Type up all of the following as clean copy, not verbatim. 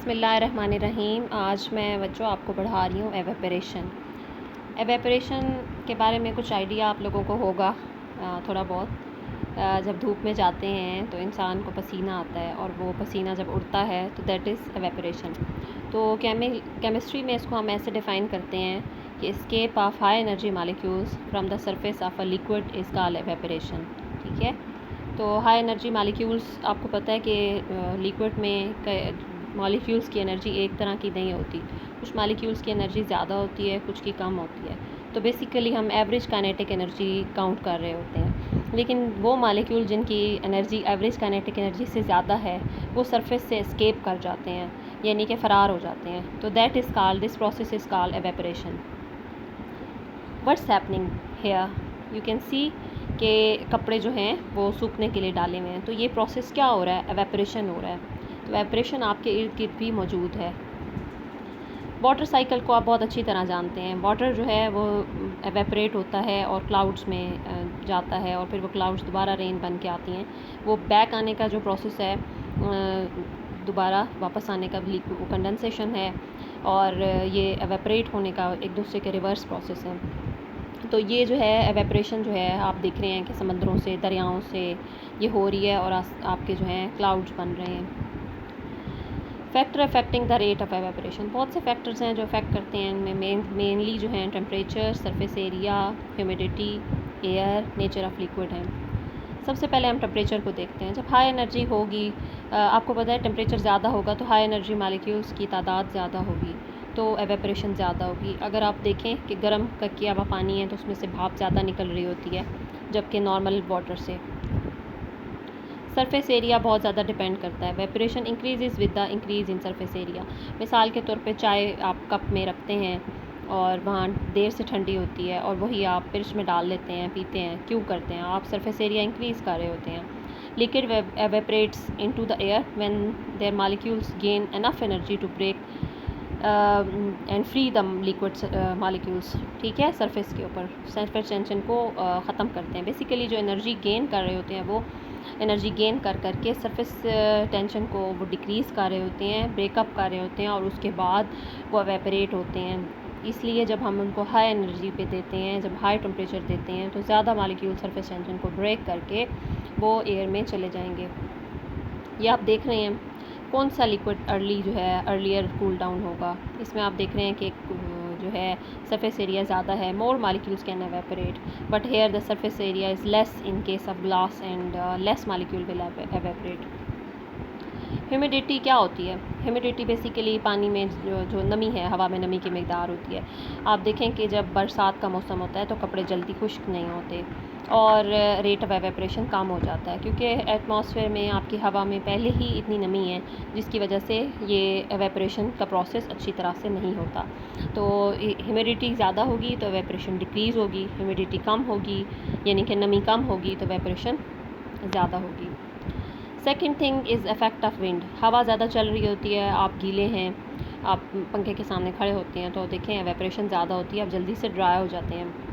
बिस्मिल्लाहिर्रहमानिर्रहीम। आज मैं बच्चों आपको पढ़ा रही हूँ एवेपोरेशन। एवेपोरेशन के बारे में कुछ आइडिया आप लोगों को होगा थोड़ा बहुत। जब धूप में जाते हैं तो इंसान को पसीना आता है और वो पसीना जब उड़ता है तो दैट इज़ एवेपोरेशन। तो केमिस्ट्री में इसको हम ऐसे डिफ़ाइन करते हैं कि escape of high energy molecules from the surface of a liquid is called evaporation. ठीक है, तो हाई एनर्जी मॉलिक्यूल्स आपको पता है कि लिक्विड में मॉलिक्यूल्स की एनर्जी एक तरह की नहीं होती। कुछ मॉलिक्यूल्स की एनर्जी ज़्यादा होती है, कुछ की कम होती है। तो बेसिकली हम एवरेज काइनेटिक एनर्जी काउंट कर रहे होते हैं, लेकिन वो मॉलिक्यूल जिनकी एनर्जी एवरेज काइनेटिक एनर्जी से ज़्यादा है वो सरफेस से एस्केप कर जाते हैं, यानी कि फ़रार हो जाते हैं। तो that is called, this process is called evaporation. What's happening here, you can see के कपड़े जो हैं वो सूखने के लिए डाले हुए हैं। तो ये प्रोसेस क्या हो रहा है? एवेपोरेशन हो रहा है। तो एवेपोरेशन आपके इर्द गिर्द भी मौजूद है। वाटर साइकिल को आप बहुत अच्छी तरह जानते हैं। वाटर जो है वो एवेपोरेट होता है और क्लाउड्स में जाता है और फिर वो क्लाउड्स दोबारा रेन बन के आती हैं। वो बैक आने का जो प्रोसेस है, दोबारा वापस आने का वो कंडेंसेशन है, और ये एवेपोरेट होने का एक दूसरे के रिवर्स प्रोसेस है। तो ये जो है एवेपोरेशन जो है आप देख रहे हैं कि समंदरों से, दरियाओं से ये हो रही है और आपके जो हैं क्लाउड्स बन रहे हैं। Factor affecting the rate of evaporation, बहुत से फैक्टर्स हैं जो अफेक्ट करते हैं। इनमें मेनली जो हैं temperature, surface area, humidity, air, nature of liquid हैं। सबसे पहले हम टेम्परेचर को देखते हैं। जब हाई एनर्जी होगी, आपको पता है टेम्परेचर ज़्यादा होगा तो हाई एनर्जी मॉलिक्यूल्स की तादाद ज़्यादा होगी, तो एवेपोरेशन ज़्यादा होगी। अगर आप देखें कि गर्म किया हुआ पानी है तो उसमें से भाप ज़्यादा निकल रही होती है, जबकि नॉर्मल वाटर से। सरफेस एरिया बहुत ज़्यादा डिपेंड करता है। Evaporation increase with the increase in surface area. मिसाल के तौर पे चाय आप कप में रखते हैं और वहाँ देर से ठंडी होती है और वही आप फ्रिज में डाल लेते हैं, पीते हैं। क्यों करते हैं? आप सरफेस एरिया इंक्रीज़ कर रहे होते हैं। Liquid evaporates into the air when their molecules gain enough energy to break and free the liquid molecules. ठीक है, सरफेस के ऊपर सरफेस टेंशन को ख़त्म करते हैं। बेसिकली जो एनर्जी गेन कर रहे होते हैं वो एनर्जी गेन कर करके सरफेस टेंशन को वो डिक्रीज़ कर रहे होते हैं, ब्रेकअप कर रहे होते हैं, और उसके बाद वो एवेपोरेट होते हैं। इसलिए जब हम उनको हाई एनर्जी पे देते हैं, जब हाई टेम्परेचर देते हैं, तो ज़्यादा मॉलिक्यूल सरफेस टेंशन को ब्रेक करके वो एयर में चले जाएंगे। ये आप देख रहे हैं कौन सा लिक्विड अर्लियर कूल डाउन होगा। इसमें आप देख रहे हैं कि जो है सरफेस एरिया ज़्यादा है, more molecules can evaporate, but here the surface area is less in case of glass and less molecule will evaporate. Humidity क्या होती है? ह्यूमिडिटी बेसिकली पानी में जो नमी है, हवा में नमी की मकदार होती है। आप देखें कि जब बरसात का मौसम होता है तो कपड़े जल्दी खुश्क नहीं होते और रेट ऑफ एवेपोरेशन कम हो जाता है, क्योंकि एटमॉस्फेयर में आपकी हवा में पहले ही इतनी नमी है, जिसकी वजह से ये एवेपोरेशन का प्रोसेस अच्छी तरह से नहीं होता। तो ह्यूमिडिटी ज़्यादा होगी तो एवेपोरेशन डिक्रीज़ होगी, ह्यूमिडिटी कम होगी यानी कि नमी कम होगी तो एवेपोरेशन ज़्यादा होगी। Second thing is effect of wind. हवा ज़्यादा चल रही होती है, आप गीले हैं, आप पंखे के सामने खड़े होते हैं तो देखें एवेपोरेशन ज़्यादा होती है, आप जल्दी से ड्राई हो जाते हैं।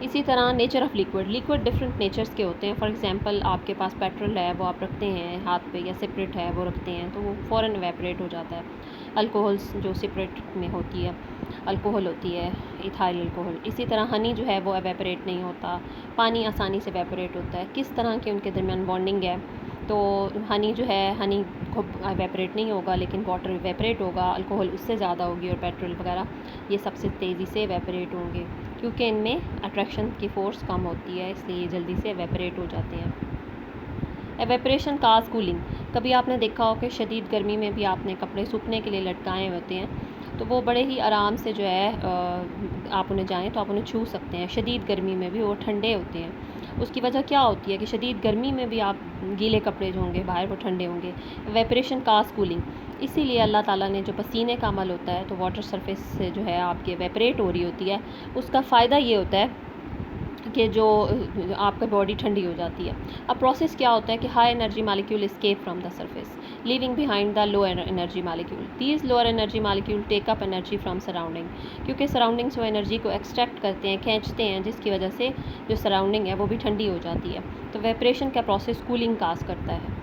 इसी तरह nature of liquid different natures के होते हैं। फॉर एग्जांपल आपके पास पेट्रोल है, वो आप रखते हैं हाथ पे, या सिपरेट है वो रखते हैं तो वो फ़ौरन एवेपोरेट हो जाता है। अल्कोहल्स जो सिपरेट में होती है, अल्कोहल होती है, इथाइल अल्कोहल। इसी तरह हनी जो है वो एवेपोरेट नहीं होता, पानी आसानी से एवेपोरेट होता है। किस तरह की उनके दरमियान बॉन्डिंग है? तो हनी जो है, हनी को एवेपोरेट नहीं होगा लेकिन वाटर एवेपोरेट होगा, अल्कोहल उससे ज़्यादा होगी, और पेट्रोल वगैरह ये सबसे तेज़ी से एवेपोरेट होंगे, क्योंकि इनमें अट्रैक्शन की फ़ोर्स कम होती है, इसलिए ये जल्दी से एवेपोरेट हो जाते हैं। एवेपोरेशन काज कूलिंग। कभी आपने देखा हो कि शदीद गर्मी में भी आपने कपड़े सूखने के लिए लटकाए होते हैं, तो वो बड़े ही आराम से जो है आप उन्हें जाएँ तो आप उन्हें छू सकते हैं। शदीद गर्मी में भी वो ठंडे होते हैं। उसकी वजह क्या होती है कि शदीद गर्मी में भी आप गीले कपड़े जो होंगे बाहर वो ठंडे होंगे। एवेपोरेशन काज कूलिंग। इसीलिए अल्लाह ताला ने जो पसीने का अमल होता है तो वाटर सरफेस से जो है आपकी एवेपोरेट हो रही होती है, उसका फ़ायदा ये होता है कि जो आपका बॉडी ठंडी हो जाती है। अब प्रोसेस क्या होता है कि high energy molecule escape from the surface leaving behind the low energy molecule. These lower energy molecule take up energy from surrounding, क्योंकि सराउंडिंग से वो एनर्जी को एक्सट्रैक्ट करते हैं, खींचते हैं, जिसकी वजह से जो सराउंडिंग है वो भी ठंडी हो जाती है। तो वेपरेशन का प्रोसेस कूलिंग काज करता है।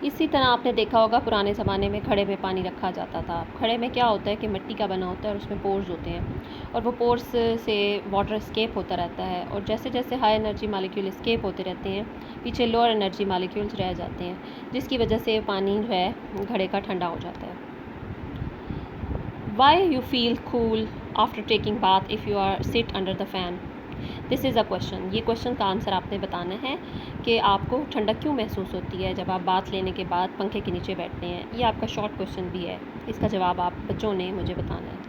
इसी तरह आपने देखा होगा पुराने ज़माने में घड़े में पानी रखा जाता था। घड़े में क्या होता है कि मिट्टी का बना होता है और उसमें पोर्स होते हैं और वो पोर्स से वाटर एस्केप होता रहता है, और जैसे जैसे हाई एनर्जी मालिक्यूल एस्केप होते रहते हैं, पीछे लोअर एनर्जी मालिक्यूल्स रह जाते हैं, जिसकी वजह से पानी जो है घड़े का ठंडा हो जाता है। Why you feel cool after taking bath if you are sit under the fan? This is a question. ये क्वेश्चन का आंसर आपने बताना है कि आपको ठंडक क्यों महसूस होती है जब आप बाथ लेने के बाद पंखे के नीचे बैठते हैं। ये आपका शॉर्ट क्वेश्चन भी है, इसका जवाब आप बच्चों ने मुझे बताना है।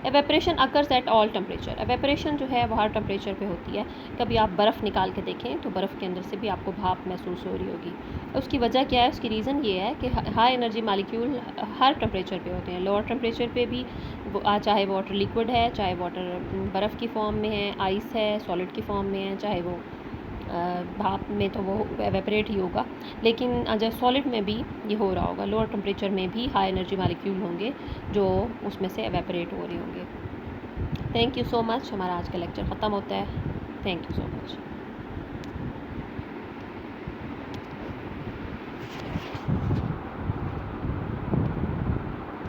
Evaporation occurs at all temperature. Evaporation जो है वो हर टेम्परेचर पे होती है। कभी आप बर्फ़ निकाल के देखें तो बर्फ़ के अंदर से भी आपको भाप महसूस हो रही होगी। उसकी वजह क्या है? उसकी रीज़न ये है कि हाई एनर्जी मालिक्यूल हर टेम्परेचर पे होते हैं। लोअर टेम्परेचर पे भी चाहे वाटर लिक्विड है, चाहे वाटर बर्फ़ की फॉर्म में है, आइस है, सॉलिड की फॉर्म में है, चाहे वो भाप में, तो वो एवेपरेट ही होगा। लेकिन जब सॉलिड में भी ये हो रहा होगा, लोअर टेम्परेचर में भी हाई एनर्जी मालिक्यूल होंगे जो उसमें से एवेपरेट हो रहे होंगे। Thank you so much. हमारा आज का लेक्चर ख़त्म होता है। Thank you so much.